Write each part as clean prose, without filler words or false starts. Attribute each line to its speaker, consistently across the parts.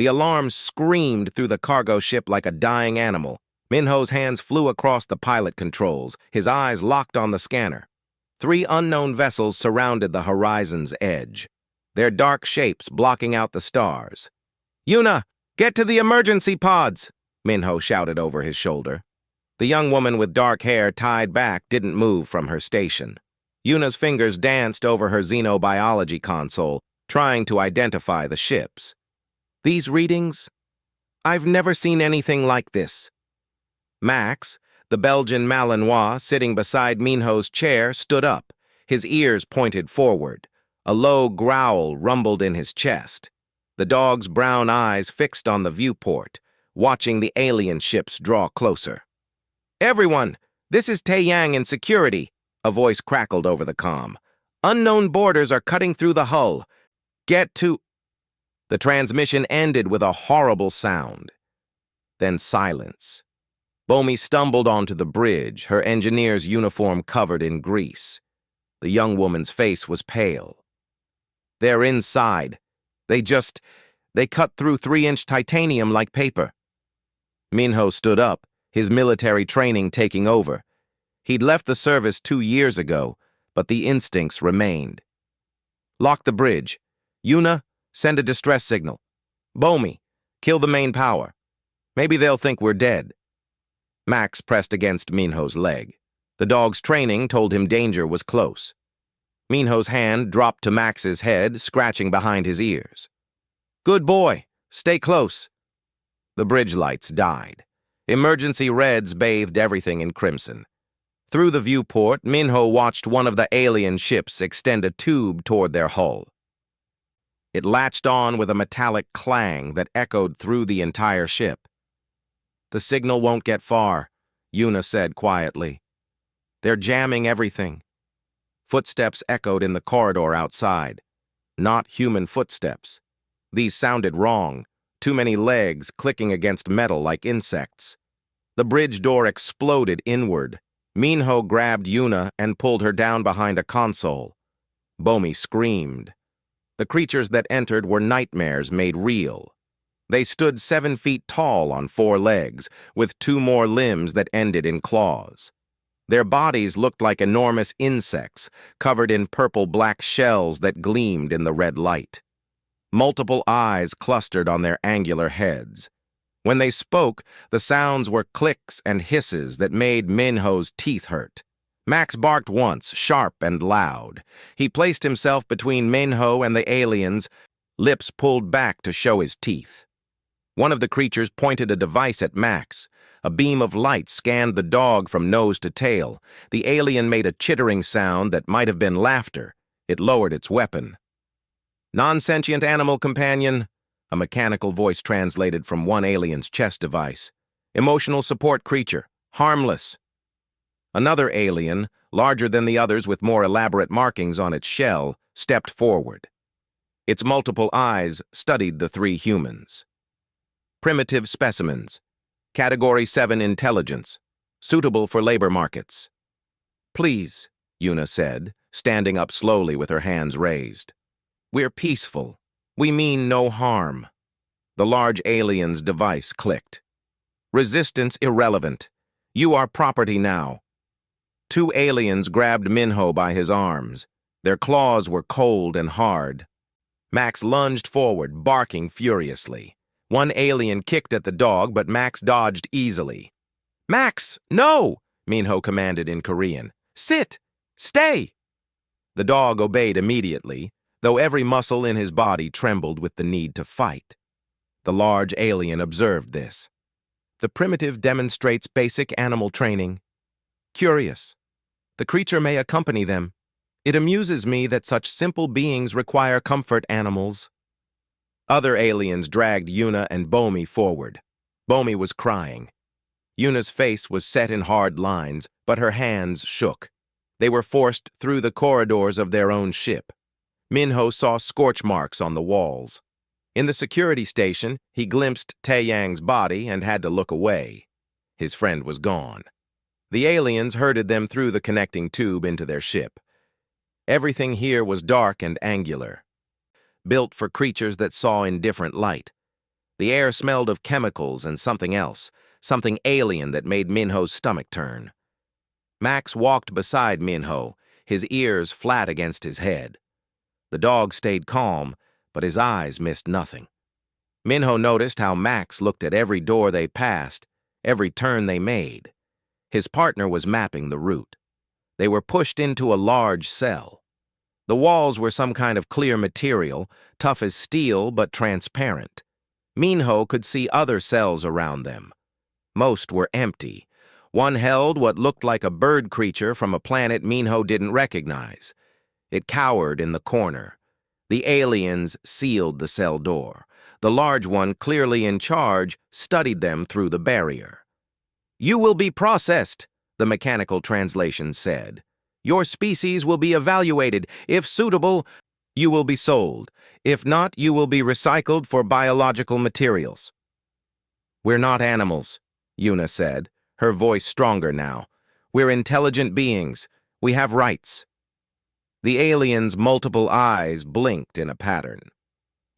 Speaker 1: The alarm screamed through the cargo ship like a dying animal. Minho's hands flew across the pilot controls, his eyes locked on the scanner. 3 unknown vessels surrounded the horizon's edge, their dark shapes blocking out the stars. "Yuna, get to the emergency pods!" Minho shouted over his shoulder. The young woman with dark hair tied back didn't move from her station. Yuna's fingers danced over her xenobiology console, trying to identify the ships. "These readings? I've never seen anything like this." Max, the Belgian Malinois sitting beside Minho's chair, stood up, his ears pointed forward. A low growl rumbled in his chest. The dog's brown eyes fixed on the viewport, watching the alien ships draw closer. "Everyone, this is Taeyang in security," a voice crackled over the comm. "Unknown boarders are cutting through the hull. Get to—" The transmission ended with a horrible sound. Then silence. Bomi stumbled onto the bridge, her engineer's uniform covered in grease. The young woman's face was pale. "They're inside. They cut through 3-inch titanium like paper." Minho stood up, his military training taking over. He'd left the service 2 years ago, but the instincts remained. "Lock the bridge. Yuna, send a distress signal. Bomi, kill the main power. Maybe they'll think we're dead." Max pressed against Minho's leg. The dog's training told him danger was close. Minho's hand dropped to Max's head, scratching behind his ears. "Good boy. Stay close." The bridge lights died. Emergency reds bathed everything in crimson. Through the viewport, Minho watched one of the alien ships extend a tube toward their hull. It latched on with a metallic clang that echoed through the entire ship. "The signal won't get far," Yuna said quietly. "They're jamming everything." Footsteps echoed in the corridor outside. Not human footsteps. These sounded wrong. Too many legs clicking against metal like insects. The bridge door exploded inward. Minho grabbed Yuna and pulled her down behind a console. Bomi screamed. The creatures that entered were nightmares made real. They stood 7 feet tall on 4 legs, with 2 more limbs that ended in claws. Their bodies looked like enormous insects, covered in purple-black shells that gleamed in the red light. Multiple eyes clustered on their angular heads. When they spoke, the sounds were clicks and hisses that made Minho's teeth hurt. Max barked once, sharp and loud. He placed himself between Minho and the aliens, lips pulled back to show his teeth. One of the creatures pointed a device at Max. A beam of light scanned the dog from nose to tail. The alien made a chittering sound that might have been laughter. It lowered its weapon. "Non-sentient animal companion," a mechanical voice translated from one alien's chest device. "Emotional support creature. Harmless." Another alien, larger than the others with more elaborate markings on its shell, stepped forward. Its multiple eyes studied the 3 humans. "Primitive specimens. Category 7 intelligence. Suitable for labor markets." "Please," Yuna said, standing up slowly with her hands raised. "We're peaceful. We mean no harm." The large alien's device clicked. "Resistance irrelevant. You are property now." 2 aliens grabbed Minho by his arms. Their claws were cold and hard. Max lunged forward, barking furiously. One alien kicked at the dog, but Max dodged easily. "Max, no!" Minho commanded in Korean. "Sit! Stay!" The dog obeyed immediately, though every muscle in his body trembled with the need to fight. The large alien observed this. "The primitive demonstrates basic animal training. Curious. The creature may accompany them. It amuses me that such simple beings require comfort animals." Other aliens dragged Yuna and Bomi forward. Bomi was crying. Yuna's face was set in hard lines, but her hands shook. They were forced through the corridors of their own ship. Minho saw scorch marks on the walls. In the security station, he glimpsed Taeyang's body and had to look away. His friend was gone. The aliens herded them through the connecting tube into their ship. Everything here was dark and angular, built for creatures that saw in different light. The air smelled of chemicals and something else, something alien that made Minho's stomach turn. Max walked beside Minho, his ears flat against his head. The dog stayed calm, but his eyes missed nothing. Minho noticed how Max looked at every door they passed, every turn they made. His partner was mapping the route. They were pushed into a large cell. The walls were some kind of clear material, tough as steel but transparent. Minho could see other cells around them. Most were empty. One held what looked like a bird creature from a planet Minho didn't recognize. It cowered in the corner. The aliens sealed the cell door. The large one, clearly in charge, studied them through the barrier. "You will be processed," the mechanical translation said. "Your species will be evaluated. If suitable, you will be sold. If not, you will be recycled for biological materials." "We're not animals," Yuna said, her voice stronger now. "We're intelligent beings. We have rights." The alien's multiple eyes blinked in a pattern.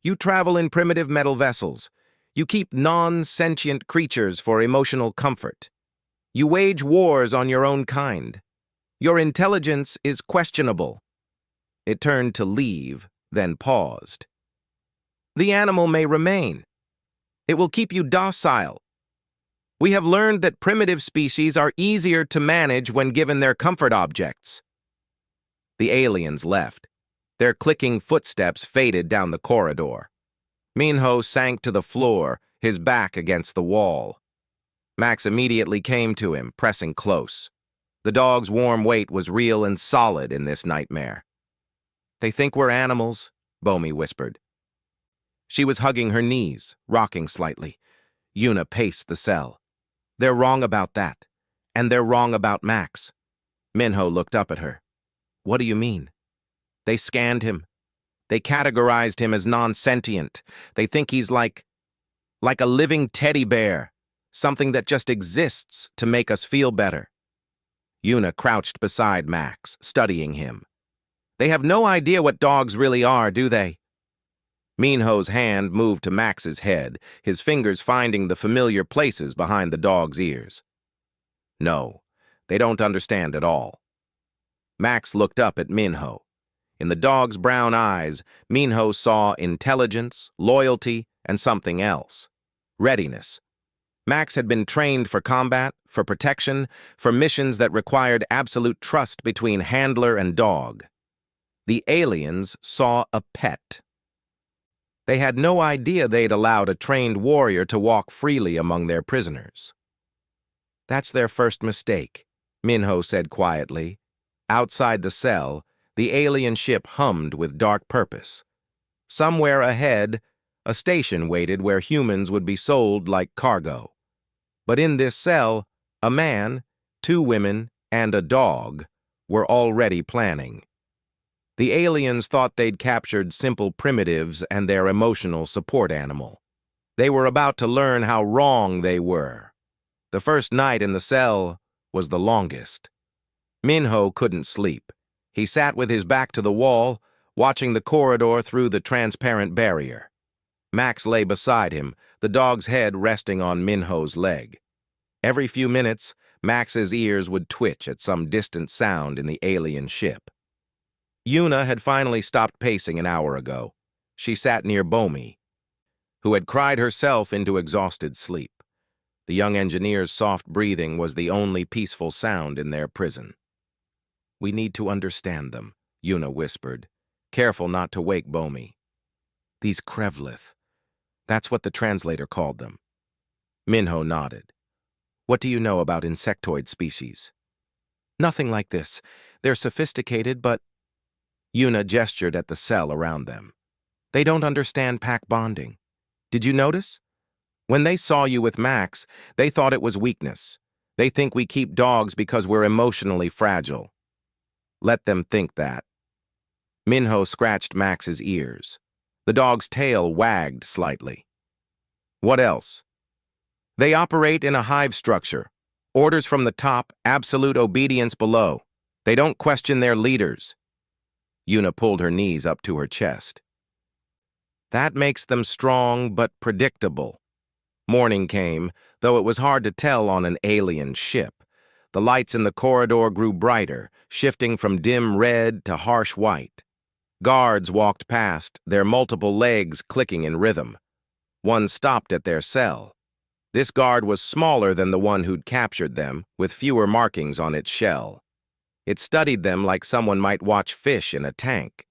Speaker 1: "You travel in primitive metal vessels. You keep non-sentient creatures for emotional comfort. You wage wars on your own kind. Your intelligence is questionable." It turned to leave, then paused. "The animal may remain. It will keep you docile. We have learned that primitive species are easier to manage when given their comfort objects." The aliens left. Their clicking footsteps faded down the corridor. Minho sank to the floor, his back against the wall. Max immediately came to him, pressing close. The dog's warm weight was real and solid in this nightmare. "They think we're animals," Bomi whispered. She was hugging her knees, rocking slightly. Yuna paced the cell. "They're wrong about that. And they're wrong about Max." Minho looked up at her. "What do you mean?" "They scanned him. They categorized him as non-sentient. They think he's like a living teddy bear, something that just exists to make us feel better." Yuna crouched beside Max, studying him. "They have no idea what dogs really are, do they?" Minho's hand moved to Max's head, his fingers finding the familiar places behind the dog's ears. "No, they don't understand at all." Max looked up at Minho. In the dog's brown eyes, Minho saw intelligence, loyalty, and something else. Readiness. Max had been trained for combat, for protection, for missions that required absolute trust between handler and dog. The aliens saw a pet. They had no idea they'd allowed a trained warrior to walk freely among their prisoners. "That's their first mistake," Minho said quietly. Outside the cell, the alien ship hummed with dark purpose. Somewhere ahead, a station waited where humans would be sold like cargo. But in this cell, a man, 2 women, and a dog were already planning. The aliens thought they'd captured simple primitives and their emotional support animal. They were about to learn how wrong they were. The first night in the cell was the longest. Minho couldn't sleep. He sat with his back to the wall, watching the corridor through the transparent barrier. Max lay beside him, the dog's head resting on Minho's leg. Every few minutes, Max's ears would twitch at some distant sound in the alien ship. Yuna had finally stopped pacing an hour ago. She sat near Bomi, who had cried herself into exhausted sleep. The young engineer's soft breathing was the only peaceful sound in their prison. "We need to understand them," Yuna whispered, careful not to wake Bomi. "These Krevlith. That's what the translator called them." Minho nodded. "What do you know about insectoid species?" "Nothing like this. They're sophisticated, but—" Yuna gestured at the cell around them. "They don't understand pack bonding. Did you notice? When they saw you with Max, they thought it was weakness. They think we keep dogs because we're emotionally fragile. Let them think that." Minho scratched Max's ears. The dog's tail wagged slightly. "What else?" "They operate in a hive structure. Orders from the top, absolute obedience below. They don't question their leaders." Yuna pulled her knees up to her chest. That makes them strong but predictable. Morning came, though it was hard to tell on an alien ship. The lights in the corridor grew brighter, shifting from dim red to harsh white. Guards walked past, their multiple legs clicking in rhythm. One stopped at their cell. This guard was smaller than the one who'd captured them, with fewer markings on its shell. It studied them like someone might watch fish in a tank.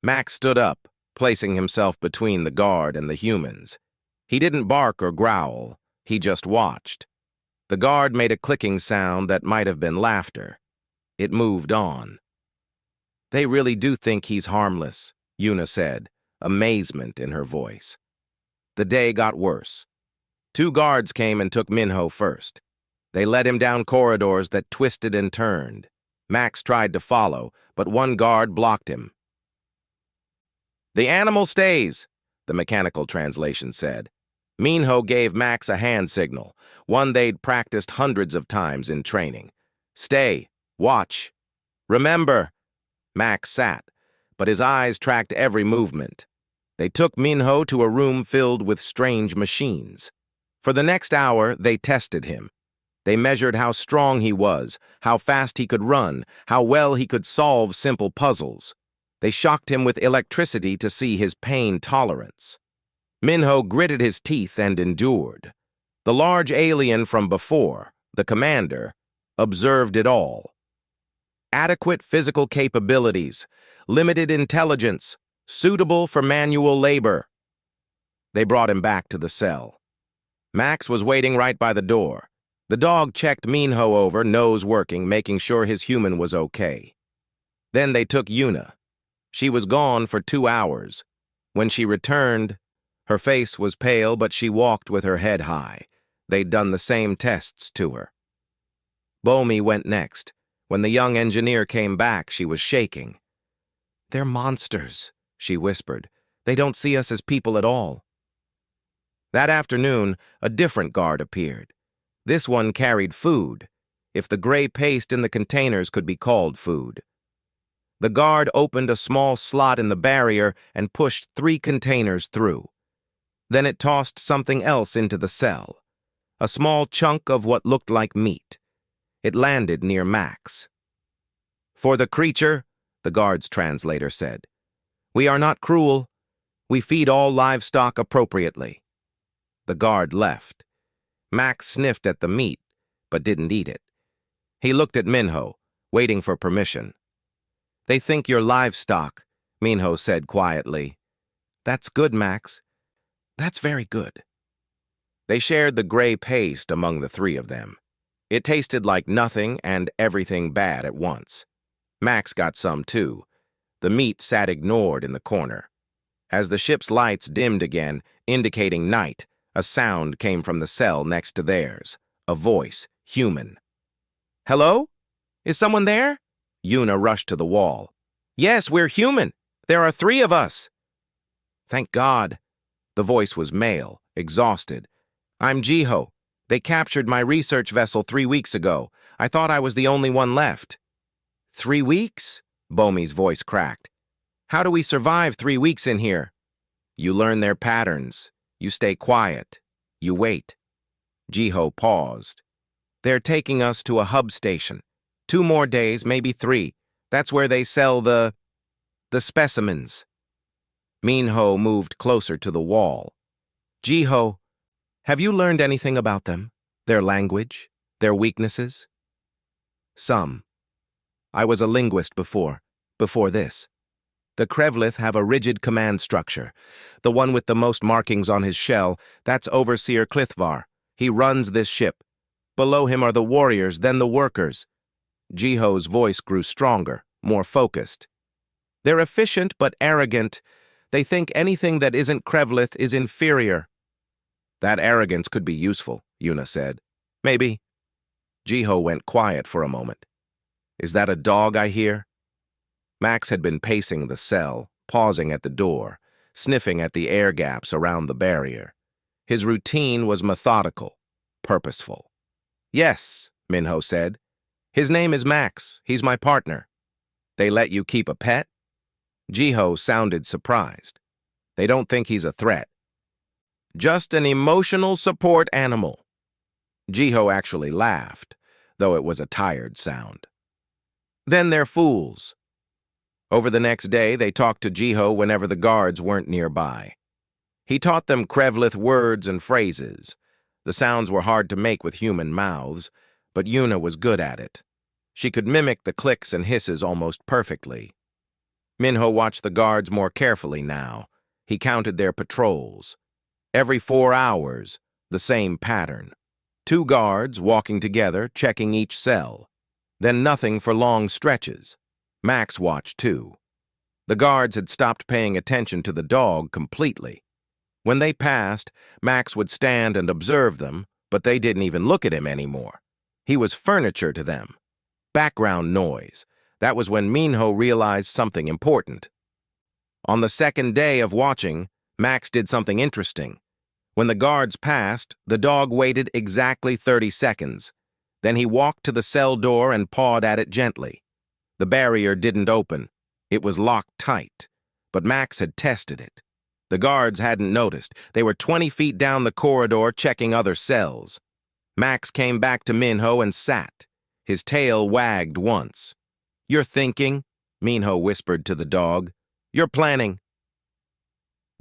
Speaker 1: Max stood up, placing himself between the guard and the humans. He didn't bark or growl, he just watched. The guard made a clicking sound that might have been laughter. It moved on. "They really do think he's harmless," Yuna said, amazement in her voice. The day got worse. 2 guards came and took Minho first. They led him down corridors that twisted and turned. Max tried to follow, but one guard blocked him. "The animal stays," the mechanical translation said. Minho gave Max a hand signal, one they'd practiced hundreds of times in training. "Stay. Watch. Remember." Max sat, but his eyes tracked every movement. They took Minho to a room filled with strange machines. For the next hour, they tested him. They measured how strong he was, how fast he could run, how well he could solve simple puzzles. They shocked him with electricity to see his pain tolerance. Minho gritted his teeth and endured. The large alien from before, the commander, observed it all. Adequate physical capabilities, limited intelligence, suitable for manual labor. They brought him back to the cell. Max was waiting right by the door. The dog checked Minho over, nose working, making sure his human was okay. Then they took Yuna. She was gone for 2 hours. When she returned, her face was pale, but she walked with her head high. They'd done the same tests to her. Bomi went next. When the young engineer came back, she was shaking. "They're monsters," she whispered. "They don't see us as people at all." That afternoon, a different guard appeared. This one carried food, if the gray paste in the containers could be called food. The guard opened a small slot in the barrier and pushed 3 containers through. Then it tossed something else into the cell, a small chunk of what looked like meat. It landed near Max. "For the creature," the guard's translator said. "We are not cruel. We feed all livestock appropriately." The guard left. Max sniffed at the meat, but didn't eat it. He looked at Minho, waiting for permission. "They think you're livestock," Minho said quietly. "That's good, Max. That's very good." They shared the gray paste among the 3 of them. It tasted like nothing and everything bad at once. Max got some too. The meat sat ignored in the corner. As the ship's lights dimmed again, indicating night, a sound came from the cell next to theirs. A voice, human. "Hello? Is someone there?" Yuna rushed to the wall. "Yes, we're human. There are 3 of us." "Thank God." The voice was male, exhausted. "I'm Jiho. They captured my research vessel 3 weeks ago. I thought I was the only one left." 3 weeks? Bomi's voice cracked. "How do we survive 3 weeks in here?" "You learn their patterns. You stay quiet. You wait." Jiho paused. "They're taking us to a hub station. 2 more days, maybe 3. That's where they sell the specimens." Minho moved closer to the wall. "Jiho, have you learned anything about them? Their language? Their weaknesses?" "Some. I was a linguist before this. The Krevlith have a rigid command structure. The one with the most markings on his shell, that's Overseer Klithvar. He runs this ship. Below him are the warriors, then the workers." Jiho's voice grew stronger, more focused. "They're efficient but arrogant. They think anything that isn't Krevlith is inferior." "That arrogance could be useful," Yuna said. "Maybe." Jiho went quiet for a moment. "Is that a dog I hear?" Max had been pacing the cell, pausing at the door, sniffing at the air gaps around the barrier. His routine was methodical, purposeful. "Yes," Minho said. "His name is Max. He's my partner." "They let you keep a pet?" Jiho sounded surprised. They don't think he's a threat. Just an emotional support animal. Jiho actually laughed, though it was a tired sound. Then they're fools. Over the next day, they talked to Jiho whenever the guards weren't nearby. He taught them Krevlith words and phrases. The sounds were hard to make with human mouths, but Yuna was good at it. She could mimic the clicks and hisses almost perfectly. Minho watched the guards more carefully now. He counted their patrols. Every 4 hours, the same pattern. 2 guards walking together, checking each cell. Then nothing for long stretches. Max watched too. The guards had stopped paying attention to the dog completely. When they passed, Max would stand and observe them, but they didn't even look at him anymore. He was furniture to them. Background noise. That was when Minho realized something important. On the second day of watching, Max did something interesting. When the guards passed, the dog waited exactly 30 seconds. Then he walked to the cell door and pawed at it gently. The barrier didn't open. It was locked tight. But Max had tested it. The guards hadn't noticed. They were 20 feet down the corridor checking other cells. Max came back to Minho and sat. His tail wagged once. "You're thinking," Minho whispered to the dog. "You're planning."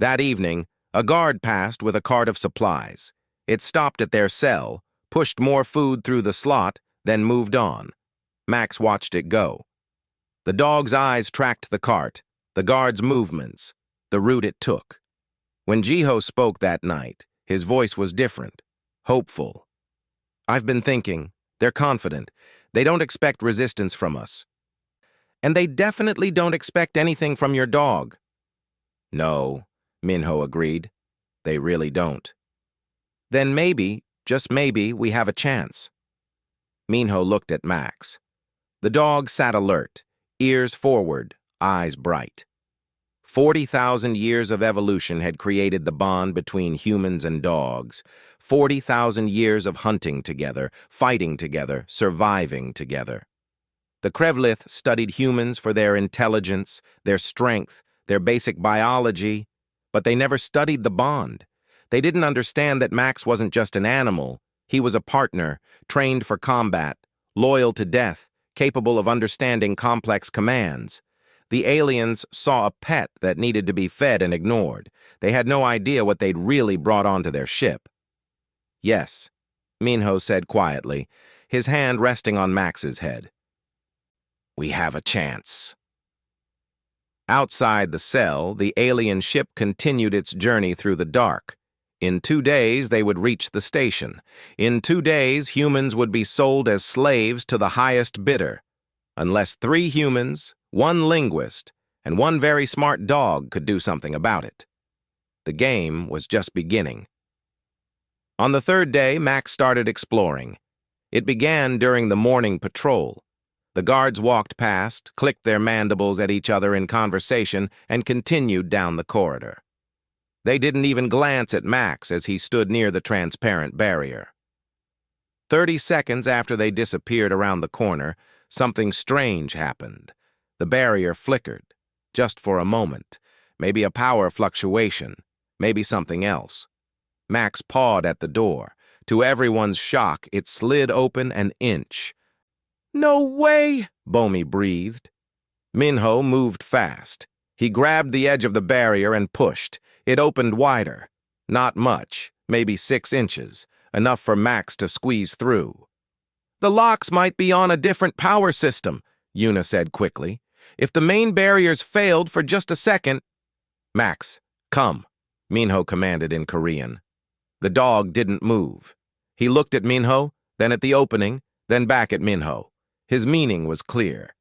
Speaker 1: That evening, a guard passed with a cart of supplies. It stopped at their cell, pushed more food through the slot, then moved on. Max watched it go. The dog's eyes tracked the cart, the guard's movements, the route it took. When Jiho spoke that night, his voice was different, hopeful. "I've been thinking. They're confident. They don't expect resistance from us. And they definitely don't expect anything from your dog." "No," Minho agreed. "They really don't." "Then maybe, just maybe, we have a chance." Minho looked at Max. The dog sat alert, ears forward, eyes bright. 40,000 years of evolution had created the bond between humans and dogs. 40,000 years of hunting together, fighting together, surviving together. The Krevlith studied humans for their intelligence, their strength, their basic biology, but they never studied the bond. They didn't understand that Max wasn't just an animal. He was a partner, trained for combat, loyal to death, capable of understanding complex commands. The aliens saw a pet that needed to be fed and ignored. They had no idea what they'd really brought onto their ship. "Yes," Minho said quietly, his hand resting on Max's head. "We have a chance." Outside the cell, the alien ship continued its journey through the dark. In 2 days, they would reach the station. In 2 days, humans would be sold as slaves to the highest bidder. Unless 3 humans, 1 linguist, and 1 very smart dog could do something about it. The game was just beginning. On the 3rd day, Max started exploring. It began during the morning patrol. The guards walked past, clicked their mandibles at each other in conversation, and continued down the corridor. They didn't even glance at Max as he stood near the transparent barrier. 30 seconds after they disappeared around the corner, something strange happened. The barrier flickered, just for a moment. Maybe a power fluctuation, maybe something else. Max pawed at the door. To everyone's shock, it slid open an inch. "No way!" Bomi breathed. Minho moved fast. He grabbed the edge of the barrier and pushed. It opened wider. Not much, maybe 6 inches, enough for Max to squeeze through. "The locks might be on a different power system," Yuna said quickly. "If the main barriers failed for just a second—" "Max, come," Minho commanded in Korean. The dog didn't move. He looked at Minho, then at the opening, then back at Minho. His meaning was clear.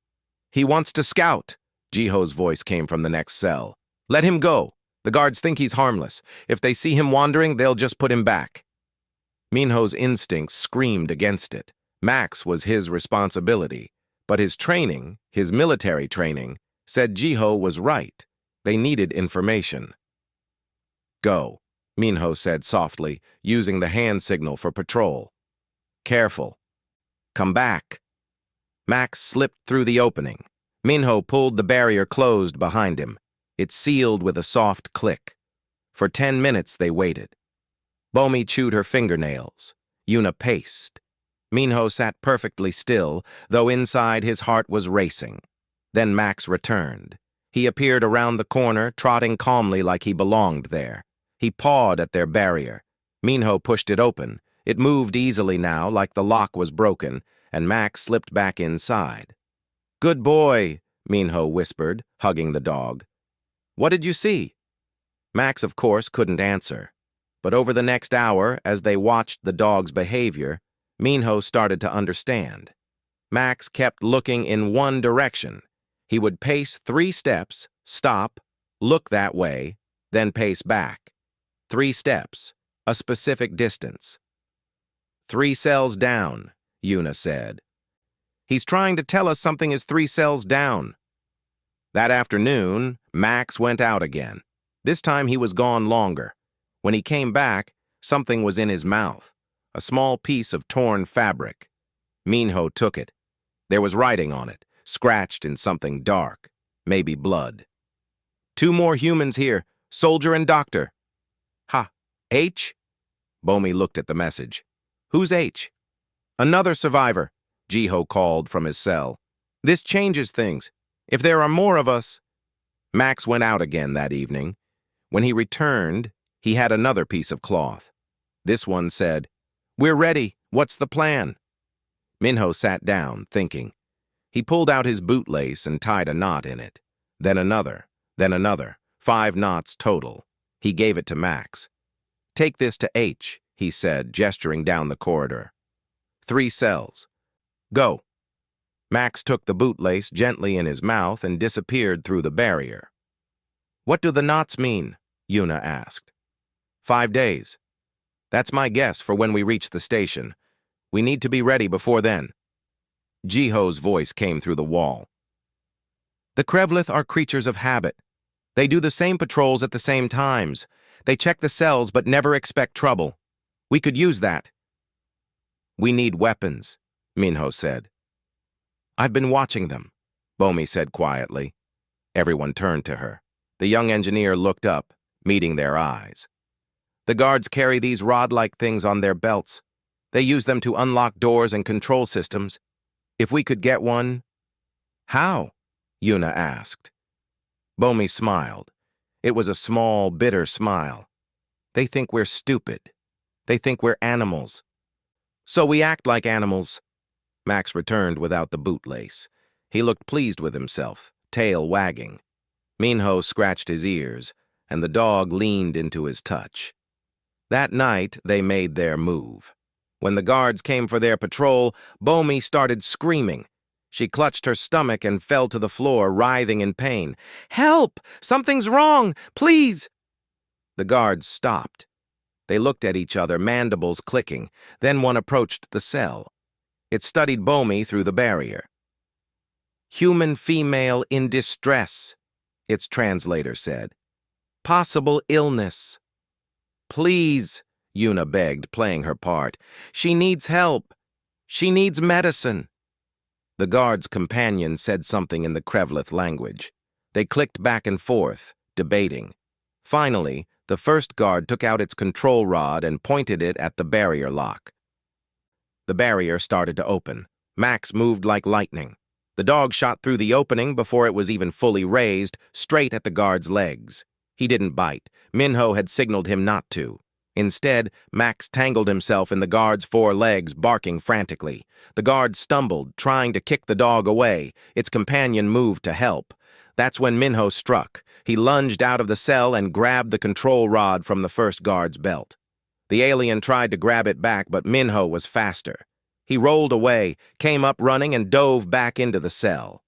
Speaker 1: "He wants to scout," Jiho's voice came from the next cell. "Let him go. The guards think he's harmless. If they see him wandering, they'll just put him back." Minho's instincts screamed against it. Max was his responsibility. But his training, his military training, said Jiho was right. They needed information. "Go," Minho said softly, using the hand signal for patrol. "Careful. Come back." Max slipped through the opening. Minho pulled the barrier closed behind him. It sealed with a soft click. For 10 minutes they waited. Bomi chewed her fingernails. Yuna paced. Minho sat perfectly still, though inside his heart was racing. Then Max returned. He appeared around the corner, trotting calmly like he belonged there. He pawed at their barrier. Minho pushed it open. It moved easily now, like the lock was broken, and Max slipped back inside. "Good boy," Minho whispered, hugging the dog. "What did you see?" Max, of course, couldn't answer. But over the next hour, as they watched the dog's behavior, Minho started to understand. Max kept looking in one direction. He would pace 3 steps, stop, look that way, then pace back. 3 steps, a specific distance. 3 cells down, Yuna said. "He's trying to tell us something is 3 cells down." That afternoon, Max went out again. This time he was gone longer. When he came back, something was in his mouth, a small piece of torn fabric. Minho took it. There was writing on it, scratched in something dark, maybe blood. "2 more humans here, soldier and doctor." "Ha, H?" Bomi looked at the message. "Who's H?" "Another survivor," Jiho called from his cell. "This changes things. If there are more of us..." Max went out again that evening. When he returned, he had another piece of cloth. This one said, "We're ready. What's the plan?" Minho sat down, thinking. He pulled out his bootlace and tied a knot in it. Then another, 5 knots total. He gave it to Max. "Take this to H," he said, gesturing down the corridor. 3 cells. Go." Max took the bootlace gently in his mouth and disappeared through the barrier. "What do the knots mean?" Yuna asked. 5 days. That's my guess for when we reach the station. We need to be ready before then. Jiho's voice came through the wall. "The Krevlith are creatures of habit. They do the same patrols at the same times. They check the cells but never expect trouble. We could use that." "We need weapons," Minho said. "I've been watching them," Bomi said quietly. Everyone turned to her. The young engineer looked up, meeting their eyes. "The guards carry these rod-like things on their belts. They use them to unlock doors and control systems. If we could get one..." "How?" Yuna asked. Bomi smiled. It was a small, bitter smile. "They think we're stupid. They think we're animals. So we act like animals." Max returned without the bootlace. He looked pleased with himself, tail wagging. Minho scratched his ears, and the dog leaned into his touch. That night, they made their move. When the guards came for their patrol, Bomi started screaming. She clutched her stomach and fell to the floor, writhing in pain. "Help! Something's wrong! Please!" The guards stopped. They looked at each other, mandibles clicking. Then one approached the cell. It studied Bomi through the barrier. "Human female in distress," its translator said. "Possible illness." "Please," Yuna begged, playing her part. "She needs help. She needs medicine." The guard's companion said something in the Krevlith language. They clicked back and forth, debating. Finally, the first guard took out its control rod and pointed it at the barrier lock. The barrier started to open. Max moved like lightning. The dog shot through the opening before it was even fully raised, straight at the guard's legs. He didn't bite. Minho had signaled him not to. Instead, Max tangled himself in the guard's 4 legs, barking frantically. The guard stumbled, trying to kick the dog away. Its companion moved to help. That's when Minho struck. He lunged out of the cell and grabbed the control rod from the first guard's belt. The alien tried to grab it back, but Minho was faster. He rolled away, came up running, and dove back into the cell.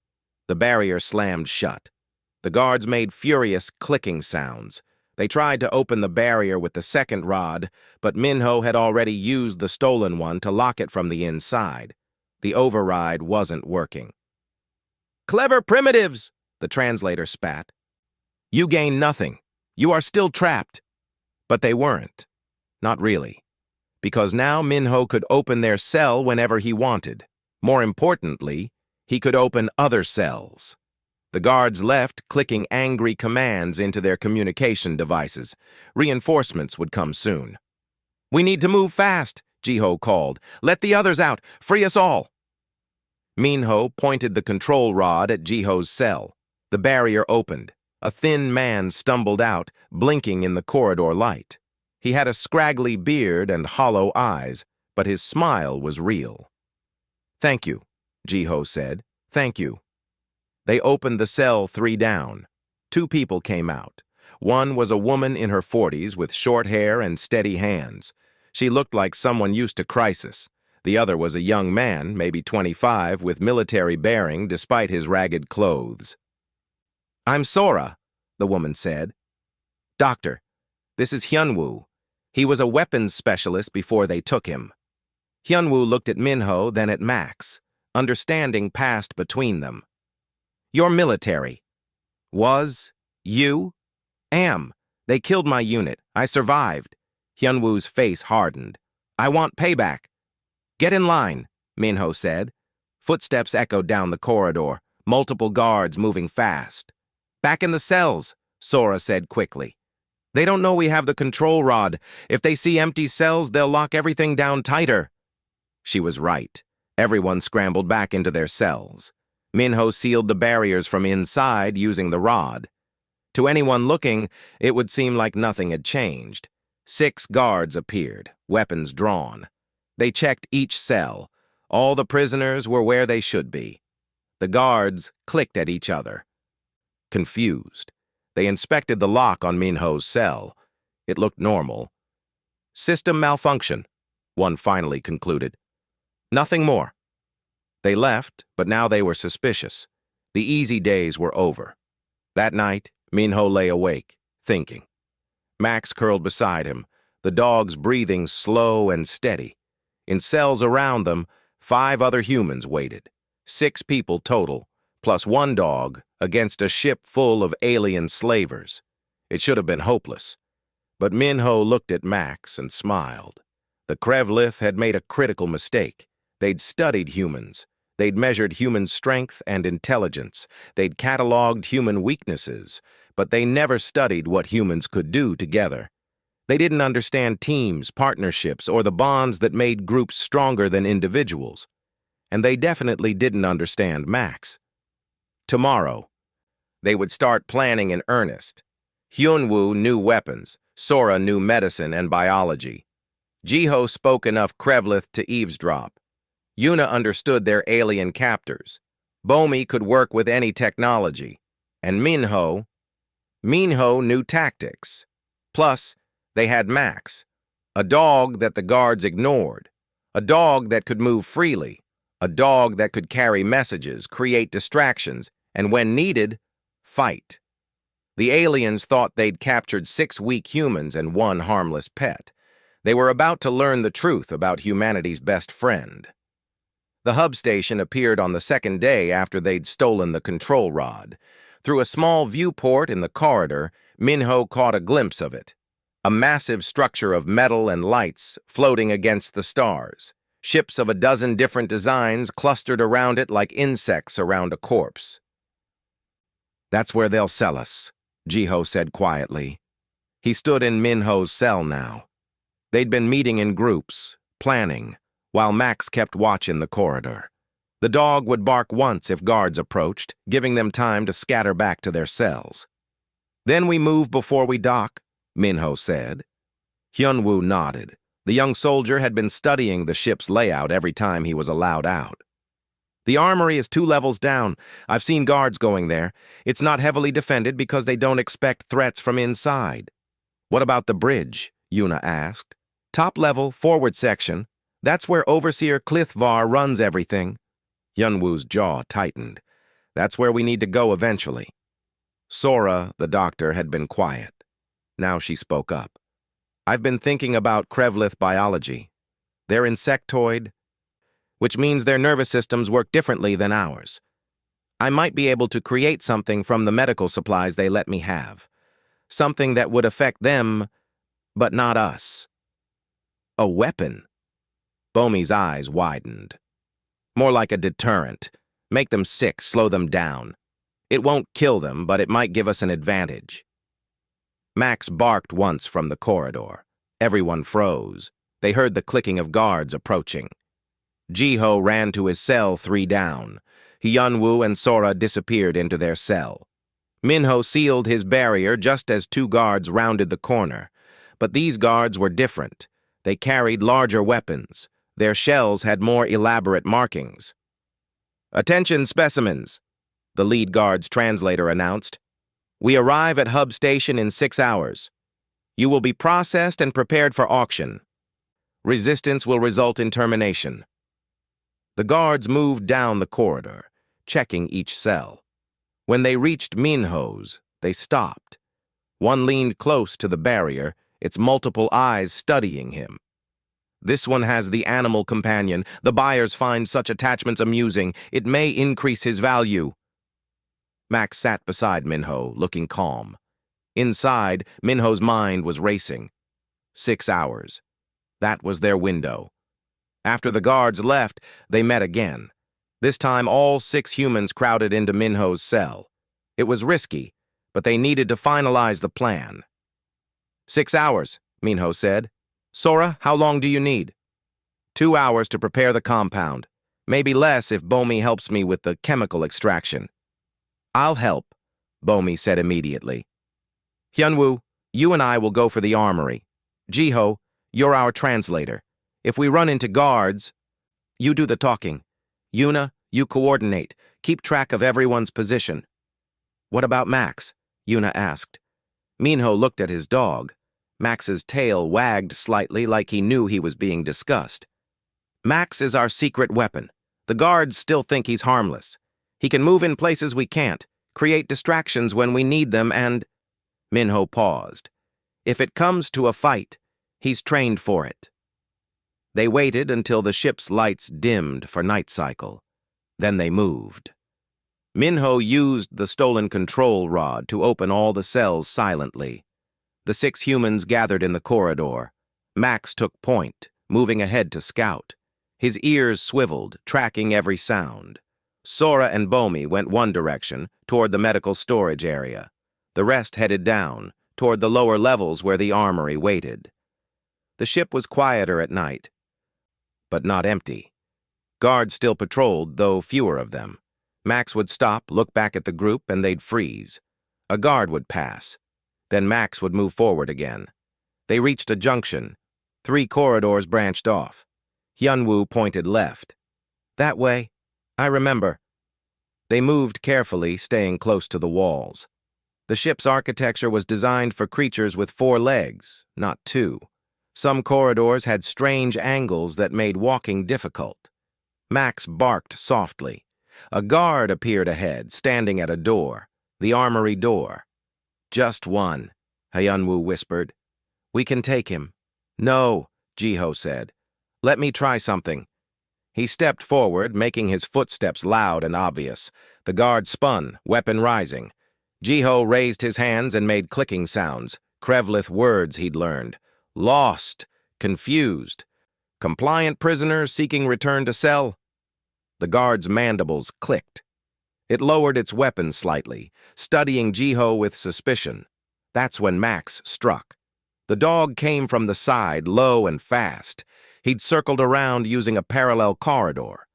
Speaker 1: The barrier slammed shut. The guards made furious clicking sounds. They tried to open the barrier with the second rod, but Minho had already used the stolen one to lock it from the inside. The override wasn't working. "Clever primitives!" the translator spat. "You gain nothing. You are still trapped." But they weren't. Not really. Because now Minho could open their cell whenever he wanted. More importantly, he could open other cells. The guards left, clicking angry commands into their communication devices. Reinforcements would come soon. "We need to move fast," Jiho called. "Let the others out. Free us all." Minho pointed the control rod at Jiho's cell. The barrier opened. A thin man stumbled out, blinking in the corridor light. He had a scraggly beard and hollow eyes, but his smile was real. "Thank you," Jiho said. "Thank you." They opened the cell 3 down. 2 people came out. One was a woman in her 40s with short hair and steady hands. She looked like someone used to crisis. The other was a young man, maybe 25, with military bearing despite his ragged clothes. "I'm Sora," the woman said. "Doctor, this is Hyunwoo. He was a weapons specialist before they took him." Hyunwoo looked at Minho, then at Max. Understanding passed between them. "You're military." "Was? You?" "Am. They killed my unit. I survived." Hyunwoo's face hardened. "I want payback." "Get in line," Minho said. Footsteps echoed down the corridor, multiple guards moving fast. "Back in the cells," Sora said quickly. "They don't know we have the control rod. If they see empty cells, they'll lock everything down tighter." She was right. Everyone scrambled back into their cells. Minho sealed the barriers from inside using the rod. To anyone looking, it would seem like nothing had changed. 6 guards appeared, weapons drawn. They checked each cell. All the prisoners were where they should be. The guards clicked at each other. Confused, they inspected the lock on Minho's cell. It looked normal. "System malfunction," one finally concluded. "Nothing more." They left, but now they were suspicious. The easy days were over. That night, Minho lay awake, thinking. Max curled beside him, the dogs breathing slow and steady. In cells around them, 5 other humans waited. 6 people total, plus 1 dog, against a ship full of alien slavers. It should have been hopeless. But Minho looked at Max and smiled. The Krevlith had made a critical mistake. They'd studied humans. They'd measured human strength and intelligence. They'd cataloged human weaknesses, but they never studied what humans could do together. They didn't understand teams, partnerships, or the bonds that made groups stronger than individuals. And they definitely didn't understand Max. Tomorrow, they would start planning in earnest. Hyunwoo knew weapons. Sora knew medicine and biology. Jiho spoke enough Krevlith to eavesdrop. Yuna understood their alien captors. Bomi could work with any technology. And Minho knew tactics. Plus, they had Max, a dog that the guards ignored, a dog that could move freely, a dog that could carry messages, create distractions, and when needed, fight. The aliens thought they'd captured 6 weak humans and 1 harmless pet. They were about to learn the truth about humanity's best friend. The hub station appeared on the 2nd day after they'd stolen the control rod. Through a small viewport in the corridor, Minho caught a glimpse of it. A massive structure of metal and lights floating against the stars. Ships of a dozen different designs clustered around it like insects around a corpse. "That's where they'll sell us," Jiho said quietly. He stood in Minho's cell now. They'd been meeting in groups, planning, while Max kept watch in the corridor. The dog would bark once if guards approached, giving them time to scatter back to their cells. "Then we move before we dock," Minho said. Hyunwoo nodded. The young soldier had been studying the ship's layout every time he was allowed out. "The armory is 2 levels down. I've seen guards going there. It's not heavily defended because they don't expect threats from inside." "What about the bridge?" Yuna asked. "Top level, forward section. That's where Overseer Clithvar runs everything." Hyunwoo's jaw tightened. "That's where we need to go eventually." Sora, the doctor, had been quiet. Now she spoke up. "I've been thinking about Krevlith biology. They're insectoid, which means their nervous systems work differently than ours. I might be able to create something from the medical supplies they let me have. Something that would affect them, but not us." "A weapon?" Bomi's eyes widened. "More like a deterrent. Make them sick, slow them down. It won't kill them, but it might give us an advantage. Max barked once from the corridor. Everyone froze. They heard the clicking of guards approaching. Jiho ran to his cell 3 down. Hyunwoo and Sora disappeared into their cell. Minho sealed his barrier just as 2 guards rounded the corner. But these guards were different. They carried larger weapons. Their shells had more elaborate markings. "Attention, specimens," the lead guard's translator announced. "We arrive at Hub Station in 6 hours. You will be processed and prepared for auction. Resistance will result in termination." The guards moved down the corridor, checking each cell. When they reached Minho's, they stopped. One leaned close to the barrier, its multiple eyes studying him. "This one has the animal companion. The buyers find such attachments amusing. It may increase his value." Max sat beside Minho, looking calm. Inside, Minho's mind was racing. 6 hours. That was their window. After the guards left, they met again. This time, all 6 humans crowded into Minho's cell. It was risky, but they needed to finalize the plan. 6 hours, Minho said. "Sora, how long do you need?" 2 hours to prepare the compound. Maybe less if Bomi helps me with the chemical extraction." "I'll help," Bomi said immediately. "Hyunwoo, you and I will go for the armory. Jiho, you're our translator. If we run into guards, you do the talking. Yuna, you coordinate. Keep track of everyone's position." "What about Max?" Yuna asked. Minho looked at his dog. Max's tail wagged slightly like he knew he was being discussed. "Max is our secret weapon. The guards still think he's harmless. He can move in places we can't, create distractions when we need them, and—" Minho paused. "If it comes to a fight, he's trained for it." They waited until the ship's lights dimmed for night cycle. Then they moved. Minho used the stolen control rod to open all the cells silently. The 6 humans gathered in the corridor. Max took point, moving ahead to scout. His ears swiveled, tracking every sound. Sora and Bomi went one direction, toward the medical storage area. The rest headed down, toward the lower levels where the armory waited. The ship was quieter at night, but not empty. Guards still patrolled, though fewer of them. Max would stop, look back at the group, and they'd freeze. A guard would pass. Then Max would move forward again. They reached a junction. 3 corridors branched off. Hyunwoo pointed left. "That way. I remember." They moved carefully, staying close to the walls. The ship's architecture was designed for creatures with 4 legs, not 2. Some corridors had strange angles that made walking difficult. Max barked softly. A guard appeared ahead, standing at a door, the armory door. "Just one," Hyunwoo whispered. "We can take him." "No," Jiho said. "Let me try something." He stepped forward, making his footsteps loud and obvious. The guard spun, weapon rising. Jiho raised his hands and made clicking sounds, Krevlith words he'd learned. "Lost," "confused," "compliant prisoner seeking return to cell." The guard's mandibles clicked. It lowered its weapon slightly, studying Jiho with suspicion. That's when Max struck. The dog came from the side, low and fast. He'd circled around using a parallel corridor.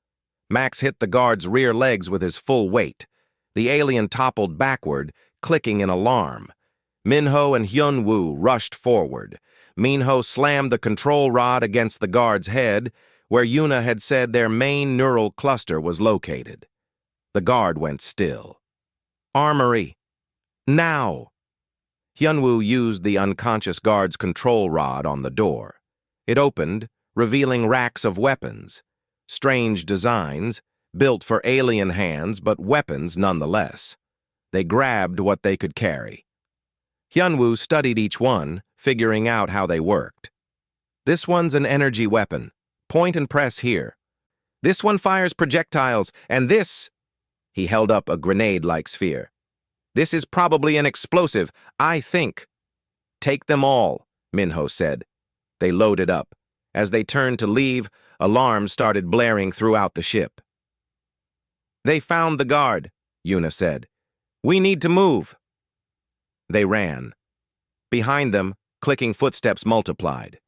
Speaker 1: Max hit the guard's rear legs with his full weight. The alien toppled backward, clicking in alarm. Minho and Hyunwoo rushed forward. Minho slammed the control rod against the guard's head, where Yuna had said their main neural cluster was located. The guard went still. "Armory! Now!" Hyunwoo used the unconscious guard's control rod on the door. It opened, revealing racks of weapons. Strange designs, built for alien hands, but weapons nonetheless. They grabbed what they could carry. Hyunwoo studied each one, figuring out how they worked. "This one's an energy weapon. Point and press here. This one fires projectiles, and this—" He held up a grenade-like sphere. "This is probably an explosive, I think." "Take them all," Minho said. They loaded up. As they turned to leave, alarms started blaring throughout the ship. "They found the guard," Yuna said. We need to move. They ran. Behind them, clicking footsteps multiplied.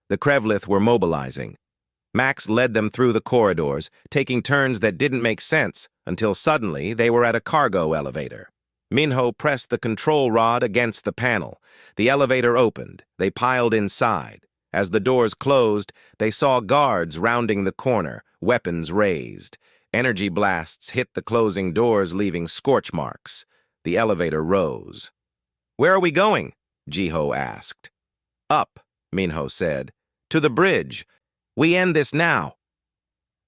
Speaker 1: The Krevlith were mobilizing. Max led them through the corridors, taking turns that didn't make sense, until suddenly they were at a cargo elevator. Minho pressed the control rod against the panel. The elevator opened. They piled inside. As the doors closed, they saw guards rounding the corner, weapons raised. Energy blasts hit the closing doors, leaving scorch marks. The elevator rose. "Where are we going?" Jiho asked. "Up," Minho said. "To the bridge. We end this now."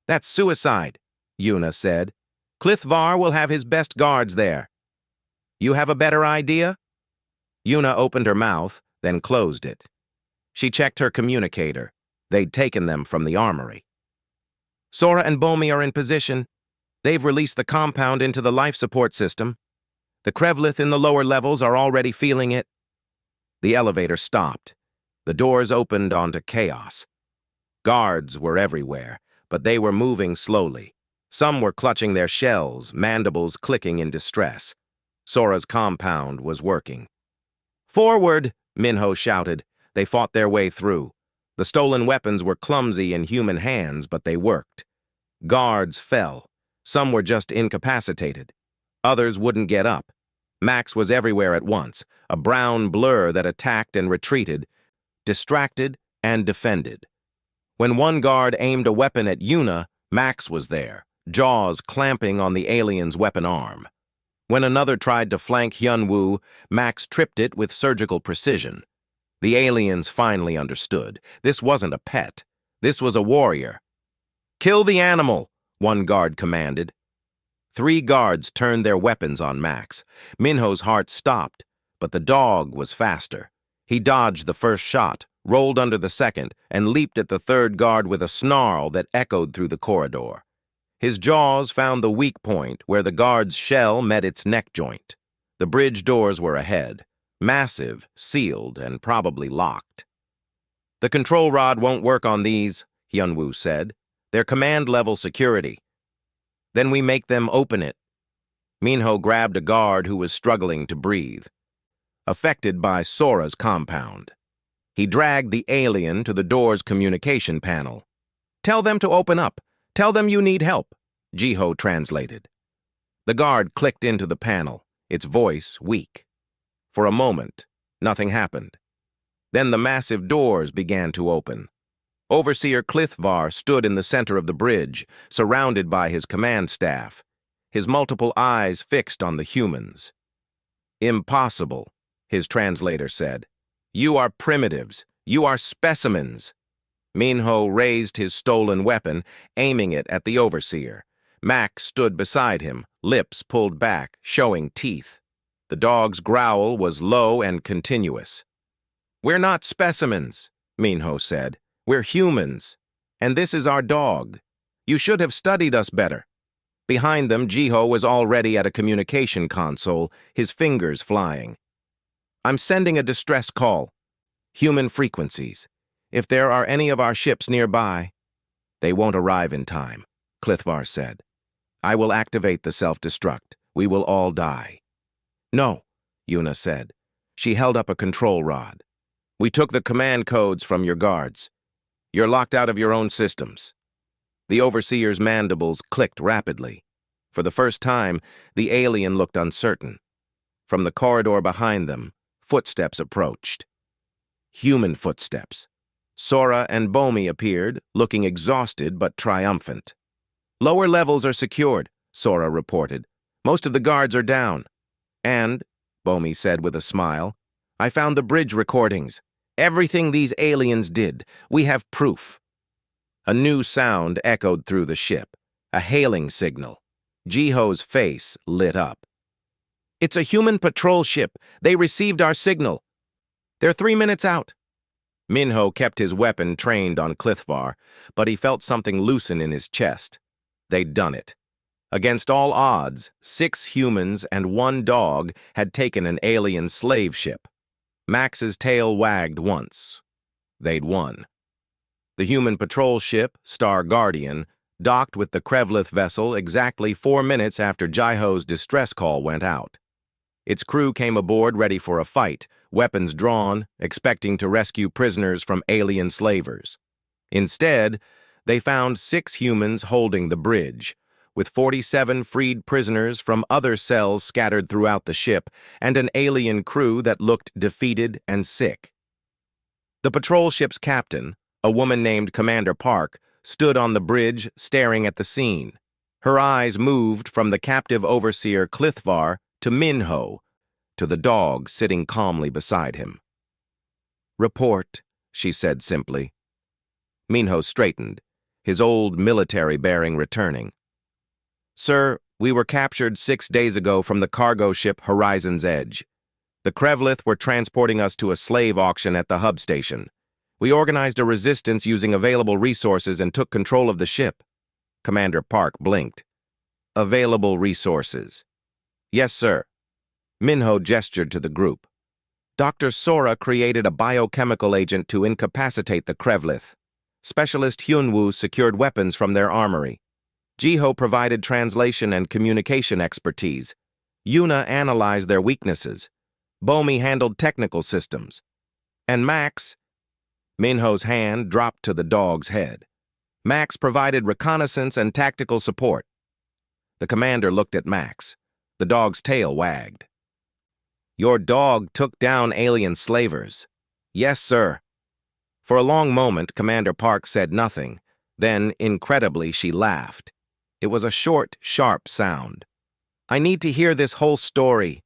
Speaker 1: "That's suicide," Yuna said. "Clithvar will have his best guards there." "You have a better idea?" Yuna opened her mouth, then closed it. She checked her communicator. They'd taken them from the armory. "Sora and Bomi are in position. They've released the compound into the life support system. The Krevlith in the lower levels are already feeling it." The elevator stopped. The doors opened onto chaos. Guards were everywhere, but they were moving slowly. Some were clutching their shells, mandibles clicking in distress. Sora's compound was working. "Forward!" Minho shouted. They fought their way through. The stolen weapons were clumsy in human hands, but they worked. Guards fell. Some were just incapacitated. Others wouldn't get up. Max was everywhere at once, a brown blur that attacked and retreated, distracted and defended. When one guard aimed a weapon at Yuna, Max was there, jaws clamping on the alien's weapon arm. When another tried to flank Hyunwoo, Max tripped it with surgical precision. The aliens finally understood. This wasn't a pet. This was a warrior. "Kill the animal," one guard commanded. 3 guards turned their weapons on Max. Minho's heart stopped, but the dog was faster. He dodged the first shot, rolled under the second, and leaped at the 3rd guard with a snarl that echoed through the corridor. His jaws found the weak point where the guard's shell met its neck joint. The bridge doors were ahead, massive, sealed, and probably locked. "The control rod won't work on these," Hyunwoo said. "They're command-level security." "Then we make them open it." Minho grabbed a guard who was struggling to breathe. Affected by Sora's compound. He dragged the alien to the door's communication panel. "Tell them to open up. Tell them you need help," Jiho translated. The guard clicked into the panel, its voice weak. For a moment, nothing happened. Then the massive doors began to open. Overseer Clithvar stood in the center of the bridge, surrounded by his command staff, his multiple eyes fixed on the humans. "Impossible," his translator said. "You are primitives. You are specimens." Minho raised his stolen weapon, aiming it at the overseer. Max stood beside him, lips pulled back, showing teeth. The dog's growl was low and continuous. "We're not specimens," Minho said. "We're humans, and this is our dog. You should have studied us better." Behind them, Jiho was already at a communication console, his fingers flying. "I'm sending a distress call. Human frequencies. If there are any of our ships nearby..." "They won't arrive in time," Clithvar said. "I will activate the self-destruct. We will all die." "No," Yuna said. She held up a control rod. "We took the command codes from your guards. You're locked out of your own systems." The overseer's mandibles clicked rapidly. For the first time, the alien looked uncertain. From the corridor behind them, footsteps approached. Human footsteps. Sora and Bomi appeared, looking exhausted but triumphant. "Lower levels are secured," Sora reported. "Most of the guards are down." "And," Bomi said with a smile, "I found the bridge recordings. Everything these aliens did. We have proof." A new sound echoed through the ship, a hailing signal. Jiho's face lit up. "It's a human patrol ship. They received our signal. They're 3 minutes out." Minho kept his weapon trained on Clithvar, but he felt something loosen in his chest. They'd done it. Against all odds, 6 humans and 1 dog had taken an alien slave ship. Max's tail wagged once. They'd won. The human patrol ship, Star Guardian, docked with the Krevlith vessel exactly 4 minutes after Jiho's distress call went out. Its crew came aboard ready for a fight, weapons drawn, expecting to rescue prisoners from alien slavers. Instead, they found 6 humans holding the bridge, with 47 freed prisoners from other cells scattered throughout the ship, and an alien crew that looked defeated and sick. The patrol ship's captain, a woman named Commander Park, stood on the bridge staring at the scene. Her eyes moved from the captive overseer Clithvar to Minho, to the dog sitting calmly beside him. "Report," she said simply. Minho straightened, his old military bearing returning. "Sir, we were captured 6 days ago from the cargo ship Horizon's Edge. The Krevlith were transporting us to a slave auction at the hub station. We organized a resistance using available resources and took control of the ship." Commander Park blinked. "Available resources?" "Yes, sir." Minho gestured to the group. "Dr. Sora created a biochemical agent to incapacitate the Krevlith. Specialist Hyunwoo secured weapons from their armory. Jiho provided translation and communication expertise. Yuna analyzed their weaknesses. Bomi handled technical systems. And Max—" Minho's hand dropped to the dog's head. "Max provided reconnaissance and tactical support." The commander looked at Max. The dog's tail wagged. "Your dog took down alien slavers." "Yes, sir." For a long moment, Commander Park said nothing. Then, incredibly, she laughed. It was a short, sharp sound. "I need to hear this whole story.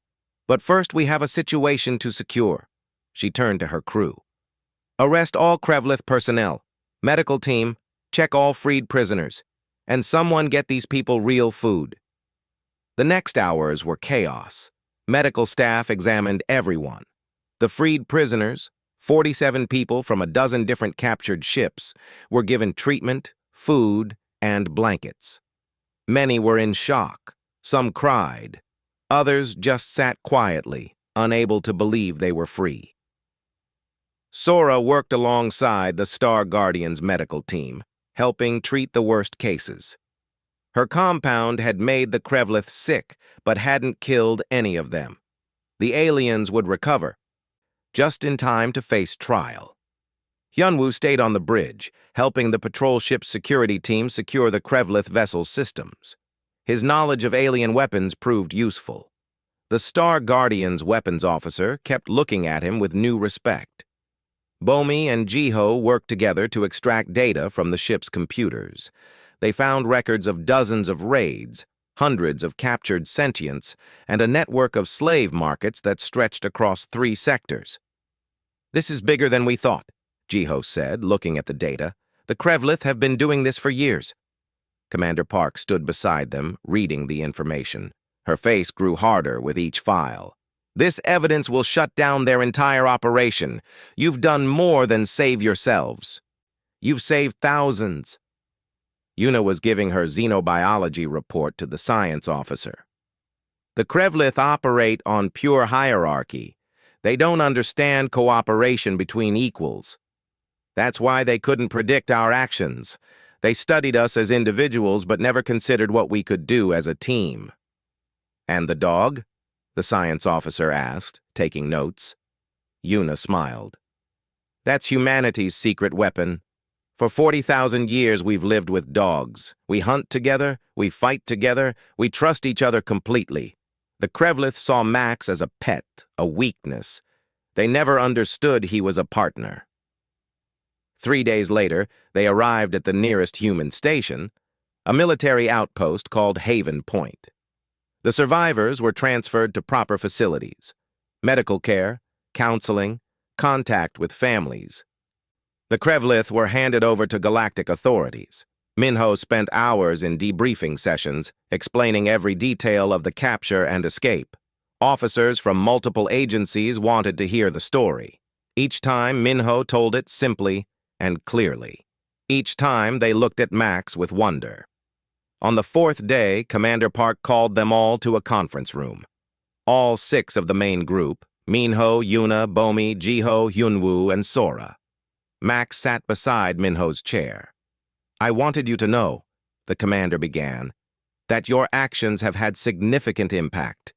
Speaker 1: But first we have a situation to secure." She turned to her crew. "Arrest all Krevlith personnel. Medical team, check all freed prisoners. And someone get these people real food." The next hours were chaos. Medical staff examined everyone. The freed prisoners, 47 people from a dozen different captured ships, were given treatment, food, and blankets. Many were in shock. Some cried. Others just sat quietly, unable to believe they were free. Sora worked alongside the Star Guardian's medical team, helping treat the worst cases. Her compound had made the Krevlith sick, but hadn't killed any of them. The aliens would recover, just in time to face trial. Hyunwoo stayed on the bridge, helping the patrol ship's security team secure the Krevlith vessel's systems. His knowledge of alien weapons proved useful. The Star Guardian's weapons officer kept looking at him with new respect. Bomi and Jiho worked together to extract data from the ship's computers. They found records of dozens of raids, hundreds of captured sentients, and a network of slave markets that stretched across 3 sectors. "This is bigger than we thought," Jiho said, looking at the data. "The Krevlith have been doing this for years." Commander Park stood beside them, reading the information. Her face grew harder with each file. "This evidence will shut down their entire operation. You've done more than save yourselves. You've saved thousands." Yuna was giving her xenobiology report to the science officer. "The Krevlith operate on pure hierarchy. They don't understand cooperation between equals. That's why they couldn't predict our actions. They studied us as individuals but never considered what we could do as a team." "And the dog?" the science officer asked, taking notes. Yuna smiled. "That's humanity's secret weapon. For 40,000 years we've lived with dogs. We hunt together, we fight together, we trust each other completely. The Krevlith saw Max as a pet, a weakness. They never understood he was a partner." 3 days later, they arrived at the nearest human station, a military outpost called Haven Point. The survivors were transferred to proper facilities: medical care, counseling, contact with families. The Krevlith were handed over to galactic authorities. Minho spent hours in debriefing sessions, explaining every detail of the capture and escape. Officers from multiple agencies wanted to hear the story. Each time, Minho told it simply and clearly. Each time, they looked at Max with wonder. On the 4th day, Commander Park called them all to a conference room. All 6 of the main group, Minho, Yuna, Bomi, Jiho, Hyunwoo, and Sora. Max sat beside Minho's chair. "I wanted you to know," the commander began, "that your actions have had significant impact.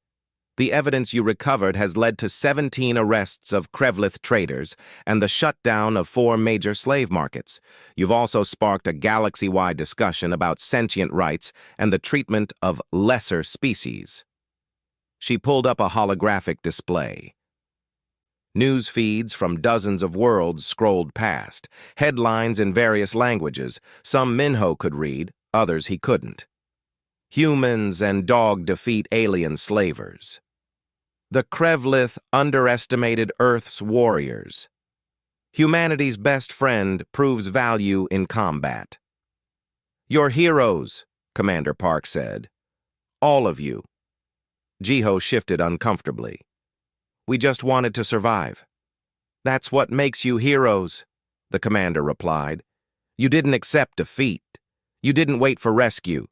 Speaker 1: The evidence you recovered has led to 17 arrests of Krevlith traders and the shutdown of 4 major slave markets. You've also sparked a galaxy-wide discussion about sentient rights and the treatment of lesser species. She pulled up a holographic display. News feeds from dozens of worlds scrolled past, headlines in various languages. Some Minho could read, others he couldn't. Humans and dog defeat alien slavers. The Krevlith underestimated Earth's warriors. Humanity's best friend proves value in combat. You're heroes, Commander Park said. All of you. Jiho shifted uncomfortably. We just wanted to survive. That's what makes you heroes, the commander replied. You didn't accept defeat. You didn't wait for rescue.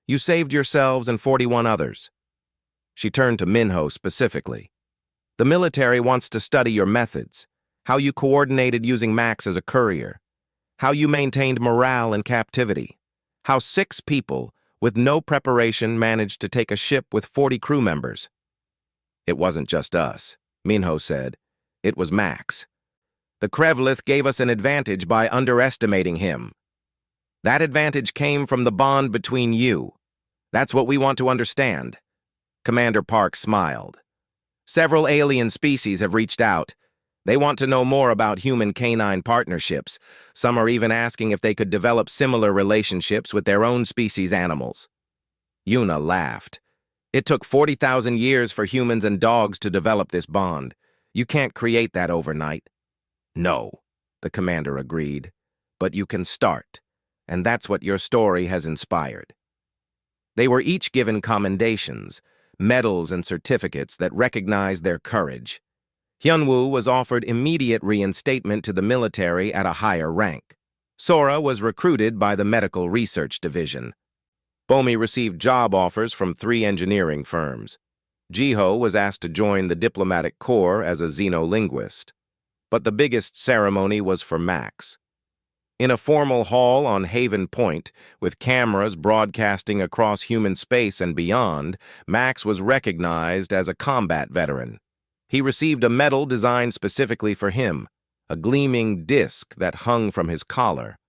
Speaker 1: You saved yourselves and 41 others. She turned to Minho specifically. The military wants to study your methods, how you coordinated using Max as a courier, how you maintained morale in captivity, how 6 people with no preparation managed to take a ship with 40 crew members. It wasn't just us, Minho said. It was Max. The Krevlith gave us an advantage by underestimating him. That advantage came from the bond between you. That's what we want to understand. Commander Park smiled. Several alien species have reached out. They want to know more about human-canine partnerships. Some are even asking if they could develop similar relationships with their own species' animals. Yuna laughed. It took 40,000 years for humans and dogs to develop this bond. You can't create that overnight. No, the commander agreed. But you can start, and that's what your story has inspired. They were each given commendations, medals and certificates that recognized their courage. Hyunwoo was offered immediate reinstatement to the military at a higher rank. Sora was recruited by the Medical Research Division. Bomi received job offers from 3 engineering firms. Jiho was asked to join the diplomatic corps as a xenolinguist. But the biggest ceremony was for Max. In a formal hall on Haven Point, with cameras broadcasting across human space and beyond, Max was recognized as a combat veteran. He received a medal designed specifically for him, a gleaming disc that hung from his collar.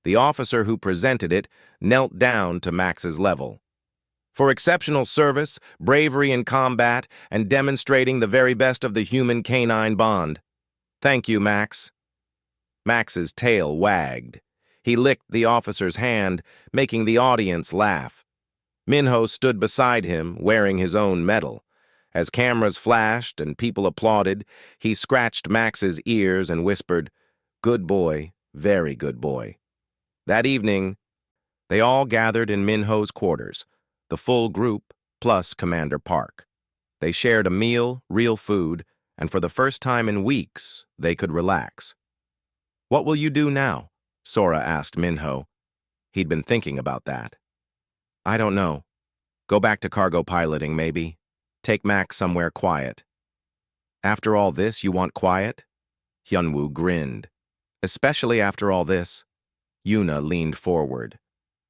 Speaker 1: The officer who presented it knelt down to Max's level. For exceptional service, bravery in combat, and demonstrating the very best of the human-canine bond. Thank you, Max. Max's tail wagged. He licked the officer's hand, making the audience laugh. Minho stood beside him, wearing his own medal. As cameras flashed and people applauded, he scratched Max's ears and whispered, "Good boy, very good boy." That evening, they all gathered in Minho's quarters, the full group plus Commander Park. They shared a meal, real food, and for the first time in weeks, they could relax. "What will you do now?" Sora asked Minho. He'd been thinking about that. "I don't know. Go back to cargo piloting, maybe. Take Max somewhere quiet." "After all this, you want quiet?" Hyunwoo grinned. "Especially after all this?" Yuna leaned forward.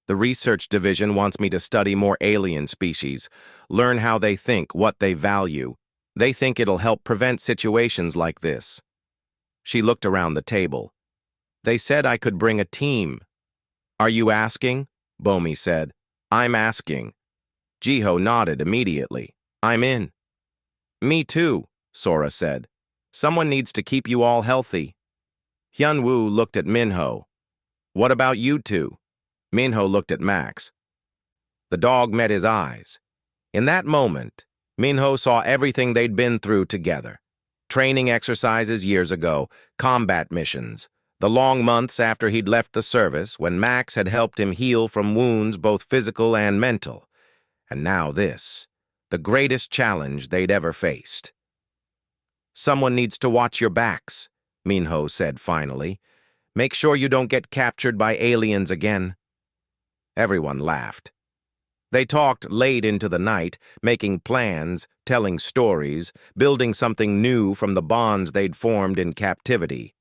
Speaker 1: "The research division wants me to study more alien species, learn how they think, what they value. They think it'll help prevent situations like this." She looked around the table. "They said I could bring a team." "Are you asking?" Bomi said. "I'm asking." Jiho nodded immediately. "I'm in." "Me too," Sora said. "Someone needs to keep you all healthy." Hyunwoo looked at Minho. "What about you two?" Minho looked at Max. The dog met his eyes. In that moment, Minho saw everything they'd been through together. Training exercises years ago, combat missions, the long months after he'd left the service when Max had helped him heal from wounds both physical and mental. And now this, the greatest challenge they'd ever faced. "Someone needs to watch your backs," Minho said finally. "Make sure you don't get captured by aliens again." Everyone laughed. They talked late into the night, making plans, telling stories, building something new from the bonds they'd formed in captivity.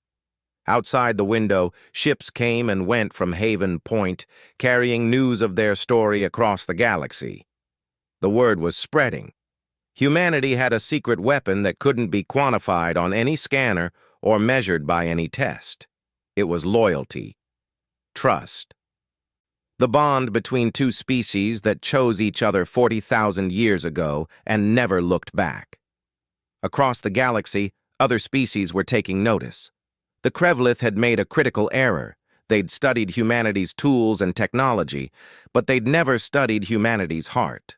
Speaker 1: Outside the window, ships came and went from Haven Point, carrying news of their story across the galaxy. The word was spreading. Humanity had a secret weapon that couldn't be quantified on any scanner or measured by any test. It was loyalty, trust. The bond between two species that chose each other 40,000 years ago and never looked back. Across the galaxy, other species were taking notice. The Krevlith had made a critical error. They'd studied humanity's tools and technology, but they'd never studied humanity's heart.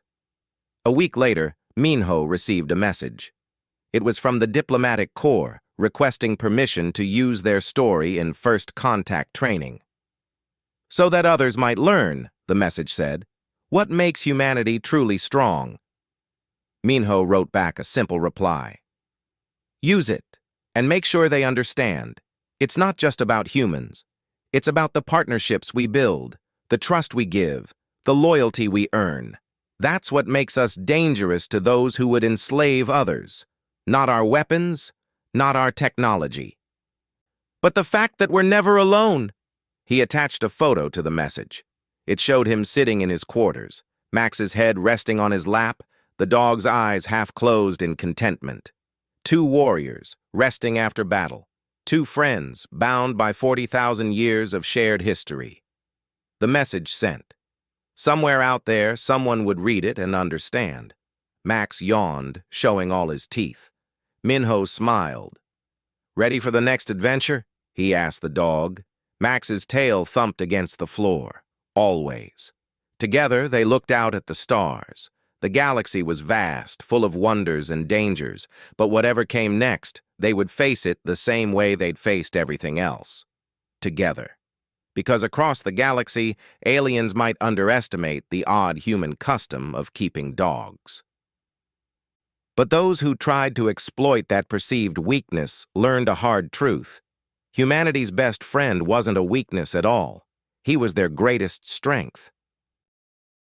Speaker 1: A week later, Minho received a message. It was from the diplomatic corps, requesting permission to use their story in first contact training. So that others might learn, the message said, what makes humanity truly strong. Minho wrote back a simple reply. Use it, and make sure they understand. It's not just about humans. It's about the partnerships we build, the trust we give, the loyalty we earn. That's what makes us dangerous to those who would enslave others. Not our weapons, not our technology. But the fact that we're never alone. He attached a photo to the message. It showed him sitting in his quarters, Max's head resting on his lap, the dog's eyes half closed in contentment. Two warriors, resting after battle. Two friends, bound by 40,000 years of shared history. The message sent. Somewhere out there, someone would read it and understand. Max yawned, showing all his teeth. Minho smiled. Ready for the next adventure? He asked the dog. Max's tail thumped against the floor. Always. Together, they looked out at the stars. The galaxy was vast, full of wonders and dangers, but whatever came next, they would face it the same way they'd faced everything else. Together. Because across the galaxy, aliens might underestimate the odd human custom of keeping dogs. But those who tried to exploit that perceived weakness learned a hard truth. Humanity's best friend wasn't a weakness at all. He was their greatest strength.